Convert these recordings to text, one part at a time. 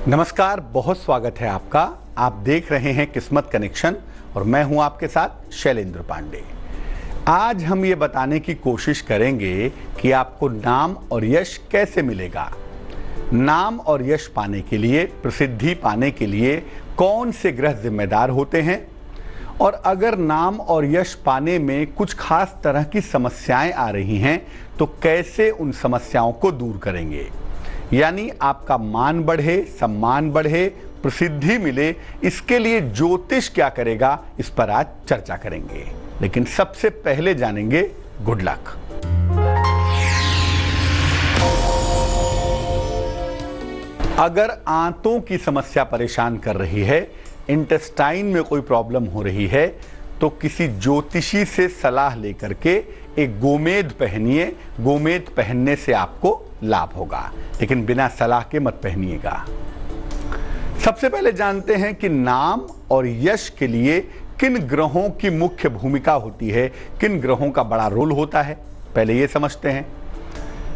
नमस्कार, बहुत स्वागत है आपका। आप देख रहे हैं किस्मत कनेक्शन और मैं हूं आपके साथ शैलेंद्र पांडे। आज हम ये बताने की कोशिश करेंगे कि आपको नाम और यश कैसे मिलेगा। नाम और यश पाने के लिए, प्रसिद्धि पाने के लिए कौन से ग्रह जिम्मेदार होते हैं, और अगर नाम और यश पाने में कुछ खास तरह की समस्याएं आ रही हैं तो कैसे उन समस्याओं को दूर करेंगे। यानी आपका मान बढ़े, सम्मान बढ़े, प्रसिद्धि मिले, इसके लिए ज्योतिष क्या करेगा, इस पर आज चर्चा करेंगे। लेकिन सबसे पहले जानेंगे गुड लक। अगर आंतों की समस्या परेशान कर रही है, इंटेस्टाइन में कोई प्रॉब्लम हो रही है, तो किसी ज्योतिषी से सलाह लेकर के एक गोमेद पहनिए। गोमेद पहनने से आपको लाभ होगा, लेकिन बिना सलाह के मत पहनिएगा। सबसे पहले जानते हैं कि नाम और यश के लिए किन ग्रहों की मुख्य भूमिका होती है, किन ग्रहों का बड़ा रोल होता है। पहले ये समझते हैं।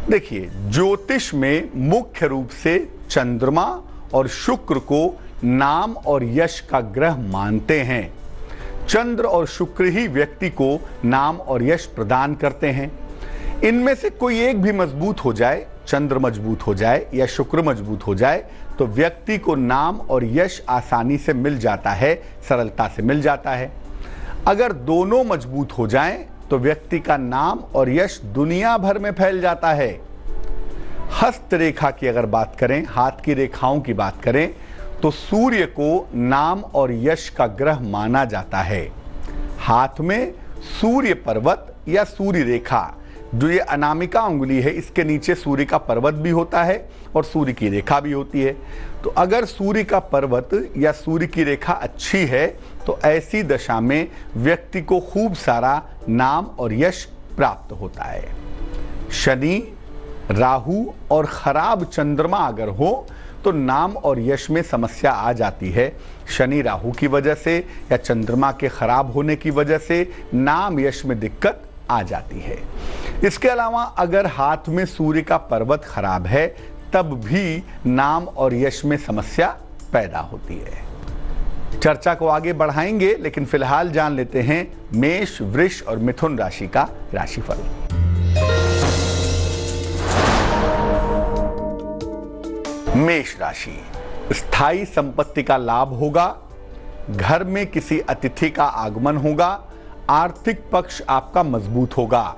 देखिए, ज्योतिष में मुख्य रूप से चंद्रमा और शुक्र को नाम और यश का ग्रह मानते हैं। चंद्र और शुक्र ही व्यक्ति को नाम और यश प्रदान करते हैं। इनमें से कोई एक भी मजबूत हो जाए, चंद्र मजबूत हो जाए या शुक्र मजबूत हो जाए, तो व्यक्ति को नाम और यश आसानी से मिल जाता है, सरलता से मिल जाता है। अगर दोनों मजबूत हो जाएं, तो व्यक्ति का नाम और यश दुनिया भर में फैल जाता है। हस्त रेखा की अगर बात करें, हाथ की रेखाओं की बात करें, तो सूर्य को नाम और यश का ग्रह माना जाता है। हाथ में सूर्य पर्वत या सूर्य रेखा, जो ये अनामिका उंगली है, इसके नीचे सूर्य का पर्वत भी होता है और सूर्य की रेखा भी होती है। तो अगर सूर्य का पर्वत या सूर्य की रेखा अच्छी है, तो ऐसी दशा में व्यक्ति को खूब सारा नाम और यश प्राप्त होता है। शनि, राहु और खराब चंद्रमा अगर हो तो नाम और यश में समस्या आ जाती है। शनि राहु की वजह से या चंद्रमा के खराब होने की वजह से नाम यश में दिक्कत आ जाती है। इसके अलावा अगर हाथ में सूर्य का पर्वत खराब है, तब भी नाम और यश में समस्या पैदा होती है। चर्चा को आगे बढ़ाएंगे, लेकिन फिलहाल जान लेते हैं मेष, वृष और मिथुन राशि का राशिफल। मेष राशि, स्थायी संपत्ति का लाभ होगा, घर में किसी अतिथि का आगमन होगा, आर्थिक पक्ष आपका मजबूत होगा।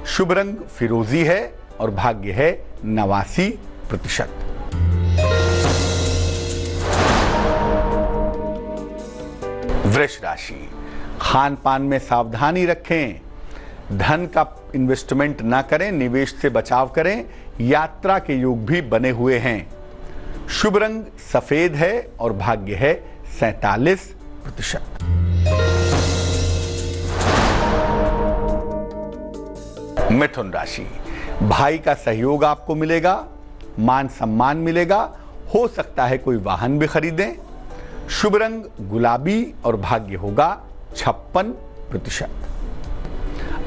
शुभ रंग फिरोजी है और भाग्य है 89%। वृष राशि, खान पान में सावधानी रखें, धन का इन्वेस्टमेंट ना करें, निवेश से बचाव करें, यात्रा के योग भी बने हुए हैं। शुभ रंग सफेद है और भाग्य है 47%। मिथुन राशि, भाई का सहयोग आपको मिलेगा, मान सम्मान मिलेगा, हो सकता है कोई वाहन भी खरीदें। शुभ रंग गुलाबी और भाग्य होगा 56%।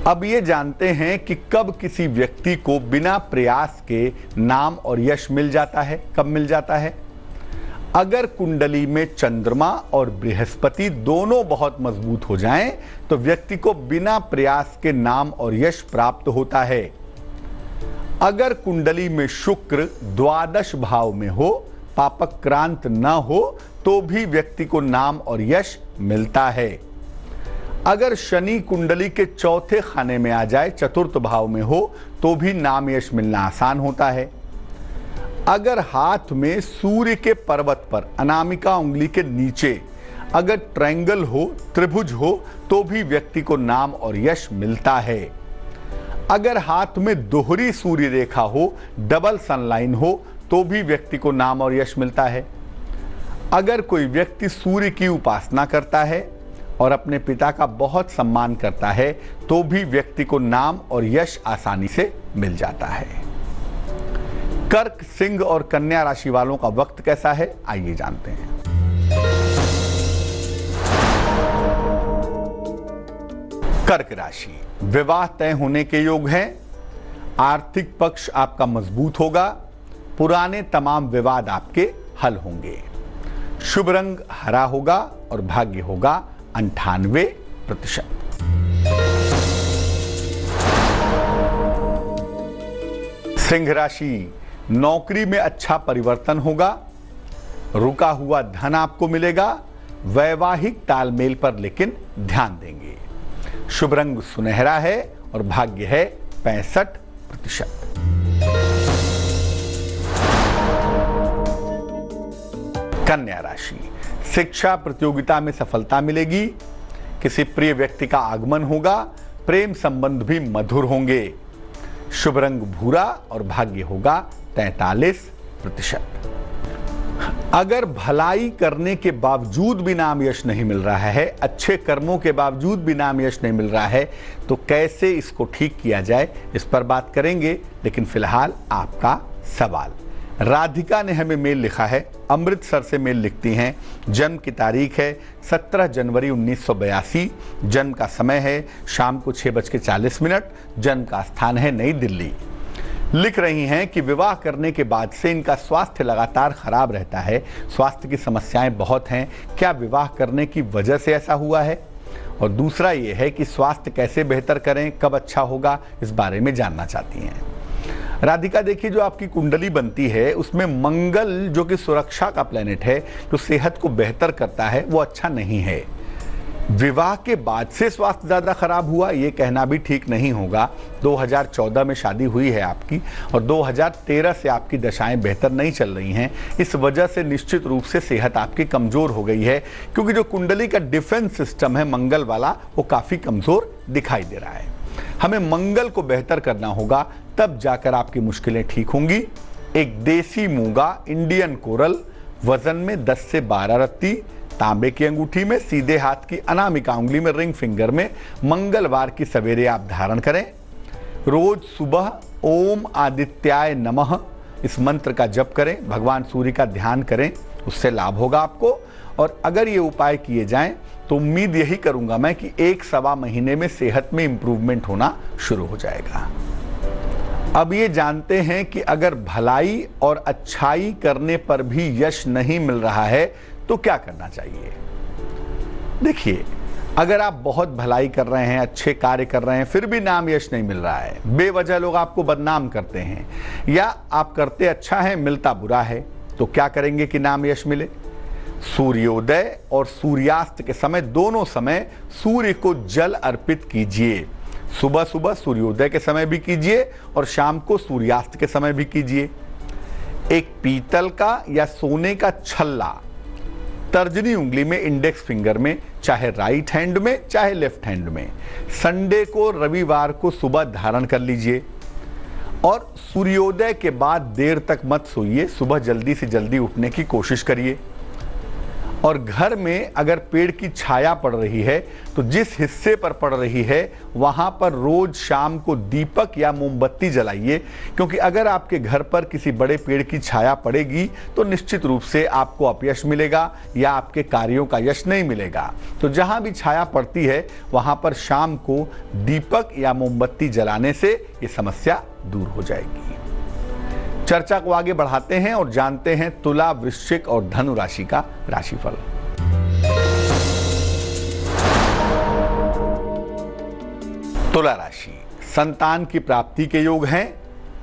अब ये जानते हैं कि कब किसी व्यक्ति को बिना प्रयास के नाम और यश मिल जाता है, कब मिल जाता है। अगर कुंडली में चंद्रमा और बृहस्पति दोनों बहुत मजबूत हो जाएं, तो व्यक्ति को बिना प्रयास के नाम और यश प्राप्त होता है। अगर कुंडली में शुक्र द्वादश भाव में हो, पापक्रांत न हो, तो भी व्यक्ति को नाम और यश मिलता है। अगर शनि कुंडली के चौथे खाने में आ जाए, चतुर्थ भाव में हो, तो भी नाम यश मिलना आसान होता है। अगर हाथ में सूर्य के पर्वत पर अनामिका उंगली के नीचे अगर ट्रायंगल हो, त्रिभुज हो, तो भी व्यक्ति को नाम और यश मिलता है। अगर हाथ में दोहरी सूर्य रेखा हो, डबल सनलाइन हो, तो भी व्यक्ति को नाम और यश मिलता है। अगर कोई व्यक्ति सूर्य की उपासना करता है और अपने पिता का बहुत सम्मान करता है, तो भी व्यक्ति को नाम और यश आसानी से मिल जाता है। कर्क, सिंह और कन्या राशि वालों का वक्त कैसा है, आइए जानते हैं। कर्क राशि, विवाह तय होने के योग हैं, आर्थिक पक्ष आपका मजबूत होगा, पुराने तमाम विवाद आपके हल होंगे। शुभ रंग हरा होगा और भाग्य होगा 98%। सिंह राशि, नौकरी में अच्छा परिवर्तन होगा, रुका हुआ धन आपको मिलेगा, वैवाहिक तालमेल पर लेकिन ध्यान देंगे। शुभ रंग सुनहरा है और भाग्य है 65%। कन्या राशि, शिक्षा प्रतियोगिता में सफलता मिलेगी, किसी प्रिय व्यक्ति का आगमन होगा, प्रेम संबंध भी मधुर होंगे। शुभ रंग भूरा और भाग्य होगा 43%। अगर भलाई करने के बावजूद भी नाम यश नहीं मिल रहा है, अच्छे कर्मों के बावजूद भी नाम यश नहीं मिल रहा है, तो कैसे इसको ठीक किया जाए, इस पर बात करेंगे। लेकिन फिलहाल आपका सवाल। राधिका ने हमें मेल लिखा है, अमृतसर से मेल लिखती हैं। जन्म की तारीख है 17 जनवरी 1982, जन्म का समय है शाम को 6:40, जन्म का स्थान है नई दिल्ली। लिख रही हैं कि विवाह करने के बाद से इनका स्वास्थ्य लगातार खराब रहता है, स्वास्थ्य की समस्याएं बहुत हैं। क्या विवाह करने की वजह से ऐसा हुआ है? और दूसरा ये है कि स्वास्थ्य कैसे बेहतर करें, कब अच्छा होगा, इस बारे में जानना चाहती हैं। राधिका, देखिए, जो आपकी कुंडली बनती है उसमें मंगल, जो कि सुरक्षा का प्लेनेट है, जो सेहत को बेहतर करता है, वो अच्छा नहीं है। विवाह के बाद से स्वास्थ्य ज़्यादा खराब हुआ, ये कहना भी ठीक नहीं होगा। 2014 में शादी हुई है आपकी और 2013 से आपकी दशाएं बेहतर नहीं चल रही हैं। इस वजह से निश्चित रूप से सेहत आपकी कमज़ोर हो गई है, क्योंकि जो कुंडली का डिफेंस सिस्टम है मंगल वाला, वो काफ़ी कमज़ोर दिखाई दे रहा है। हमें मंगल को बेहतर करना होगा, तब जाकर आपकी मुश्किलें ठीक होंगी। एक देसी मूंगा इंडियन कोरल, वजन में 10 से 12 रत्ती, तांबे की अंगूठी में, सीधे हाथ की अनामिका उंगली में, रिंग फिंगर में, मंगलवार की सवेरे आप धारण करें। रोज सुबह ओम आदित्याय नमः इस मंत्र का जप करें, भगवान सूर्य का ध्यान करें, उससे लाभ होगा आपको। और अगर ये उपाय किए जाएं तो उम्मीद यही करूंगा मैं कि 1-1.25 महीने में सेहत में इंप्रूवमेंट होना शुरू हो जाएगा। अब ये जानते हैं कि अगर भलाई और अच्छाई करने पर भी यश नहीं मिल रहा है तो क्या करना चाहिए। देखिए, अगर आप बहुत भलाई कर रहे हैं, अच्छे कार्य कर रहे हैं, फिर भी नाम यश नहीं मिल रहा है, बेवजह लोग आपको बदनाम करते हैं, या आप करते अच्छा है मिलता बुरा है, तो क्या करेंगे कि नाम यश मिले। सूर्योदय और सूर्यास्त के समय, दोनों समय सूर्य को जल अर्पित कीजिए। सुबह सुबह सूर्योदय के समय भी कीजिए और शाम को सूर्यास्त के समय भी कीजिए। एक पीतल का या सोने का छल्ला तर्जनी उंगली में, इंडेक्स फिंगर में, चाहे राइट हैंड में चाहे लेफ्ट हैंड में, संडे को, रविवार को सुबह धारण कर लीजिए। और सूर्योदय के बाद देर तक मत सोइए, सुबह जल्दी से जल्दी उठने की कोशिश करिए। और घर में अगर पेड़ की छाया पड़ रही है तो जिस हिस्से पर पड़ रही है वहां पर रोज शाम को दीपक या मोमबत्ती जलाइए, क्योंकि अगर आपके घर पर किसी बड़े पेड़ की छाया पड़ेगी तो निश्चित रूप से आपको अपयश मिलेगा या आपके कार्यों का यश नहीं मिलेगा। तो जहां भी छाया पड़ती है वहां पर शाम को दीपक या मोमबत्ती जलाने से ये समस्या दूर हो जाएगी। चर्चा को आगे बढ़ाते हैं और जानते हैं तुला, वृश्चिक और धनु राशि का राशिफल। तुला राशि, संतान की प्राप्ति के योग हैं,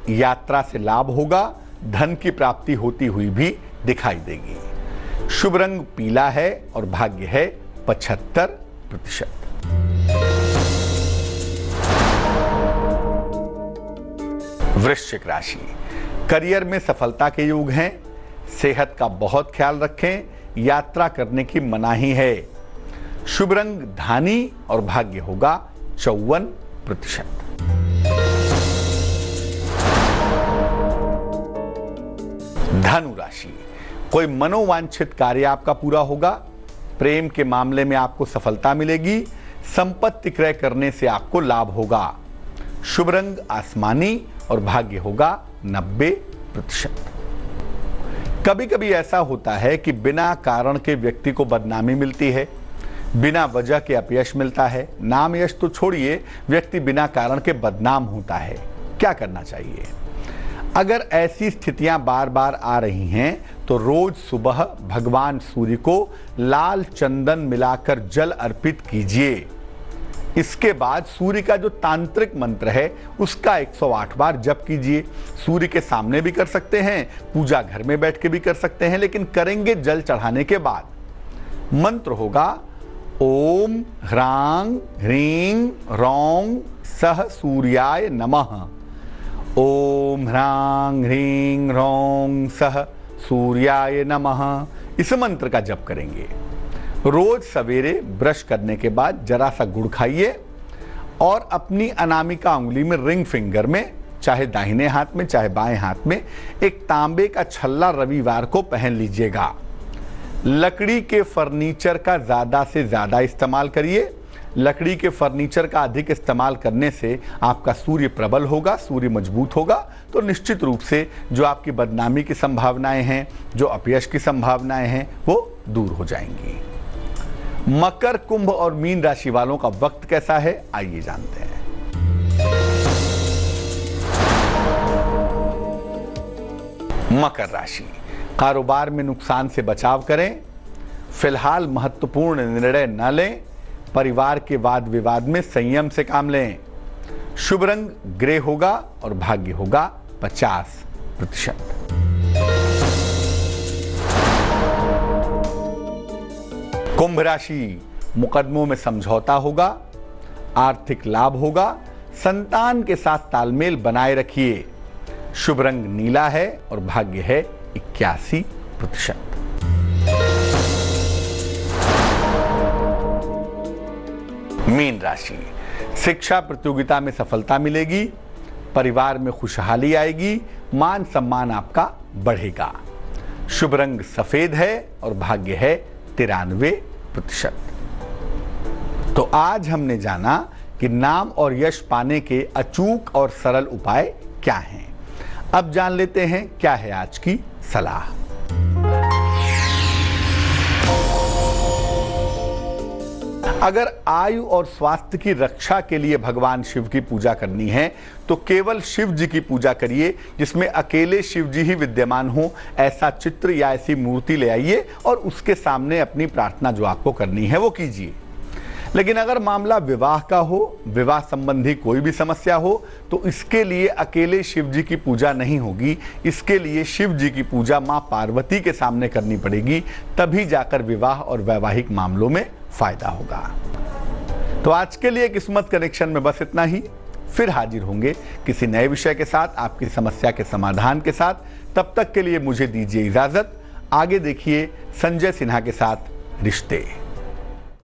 यात्रा से लाभ होगा, धन की प्राप्ति होती हुई भी दिखाई देगी। शुभ रंग पीला है और भाग्य है 75%। वृश्चिक राशि, करियर में सफलता के योग हैं, सेहत का बहुत ख्याल रखें, यात्रा करने की मनाही है। शुभ रंग धानी और भाग्य होगा 54%। धनु राशि, कोई मनोवांछित कार्य आपका पूरा होगा, प्रेम के मामले में आपको सफलता मिलेगी, संपत्ति क्रय करने से आपको लाभ होगा। शुभ रंग आसमानी और भाग्य होगा 90%। कभी कभी ऐसा होता है कि बिना कारण के व्यक्ति को बदनामी मिलती है, बिना वजह के अपयश मिलता है, नाम यश तो छोड़िए, व्यक्ति बिना कारण के बदनाम होता है। क्या करना चाहिए? अगर ऐसी स्थितियां बार बार आ रही हैं तो रोज सुबह भगवान सूर्य को लाल चंदन मिलाकर जल अर्पित कीजिए। इसके बाद सूर्य का जो तांत्रिक मंत्र है उसका 108 बार जप कीजिए। सूर्य के सामने भी कर सकते हैं, पूजा घर में बैठ के भी कर सकते हैं, लेकिन करेंगे जल चढ़ाने के बाद। मंत्र होगा ओम ह्रांग ह्रीं रौं सह सूर्याय नमः। ओम ह्रांग ह्रीं रौं सह सूर्याय नमः। इस मंत्र का जप करेंगे। रोज सवेरे ब्रश करने के बाद जरा सा गुड़ खाइए और अपनी अनामिका उंगली में रिंग फिंगर में, चाहे दाहिने हाथ में चाहे बाएं हाथ में, एक तांबे का छल्ला रविवार को पहन लीजिएगा। लकड़ी के फर्नीचर का ज़्यादा से ज़्यादा इस्तेमाल करिए। लकड़ी के फर्नीचर का अधिक इस्तेमाल करने से आपका सूर्य प्रबल होगा, सूर्य मजबूत होगा, तो निश्चित रूप से जो आपकी बदनामी की संभावनाएं हैं, जो अपयश की संभावनाएं हैं, वो दूर हो जाएंगी। मकर, कुंभ और मीन राशि वालों का वक्त कैसा है, आइए जानते हैं। मकर राशि, कारोबार में नुकसान से बचाव करें। फिलहाल महत्वपूर्ण निर्णय न लें। परिवार के वाद विवाद में संयम से काम लें। शुभ रंग ग्रे होगा और भाग्य होगा 50%। कुंभ राशि, मुकदमों में समझौता होगा, आर्थिक लाभ होगा, संतान के साथ तालमेल बनाए रखिए। शुभ रंग नीला है और भाग्य है 81%। मीन राशि, शिक्षा प्रतियोगिता में सफलता मिलेगी, परिवार में खुशहाली आएगी, मान सम्मान आपका बढ़ेगा। शुभ रंग सफेद है और भाग्य है 93%। तो आज हमने जाना कि नाम और यश पाने के अचूक और सरल उपाय क्या हैं। अब जान लेते हैं क्या है आज की सलाह। अगर आयु और स्वास्थ्य की रक्षा के लिए भगवान शिव की पूजा करनी है तो केवल शिव जी की पूजा करिए, जिसमें अकेले शिव जी ही विद्यमान हो, ऐसा चित्र या ऐसी मूर्ति ले आइए और उसके सामने अपनी प्रार्थना जो आपको करनी है वो कीजिए। लेकिन अगर मामला विवाह का हो, विवाह संबंधी कोई भी समस्या हो, तो इसके लिए अकेले शिव जी की पूजा नहीं होगी। इसके लिए शिव जी की पूजा मां पार्वती के सामने करनी पड़ेगी, तभी जाकर विवाह और वैवाहिक मामलों में फायदा होगा। तो आज के लिए किस्मत कनेक्शन में बस इतना ही। फिर हाजिर होंगे किसी नए विषय के साथ, आपकी समस्या के समाधान के साथ। तब तक के लिए मुझे दीजिए इजाजत। आगे देखिए संजय सिन्हा के साथ रिश्ते।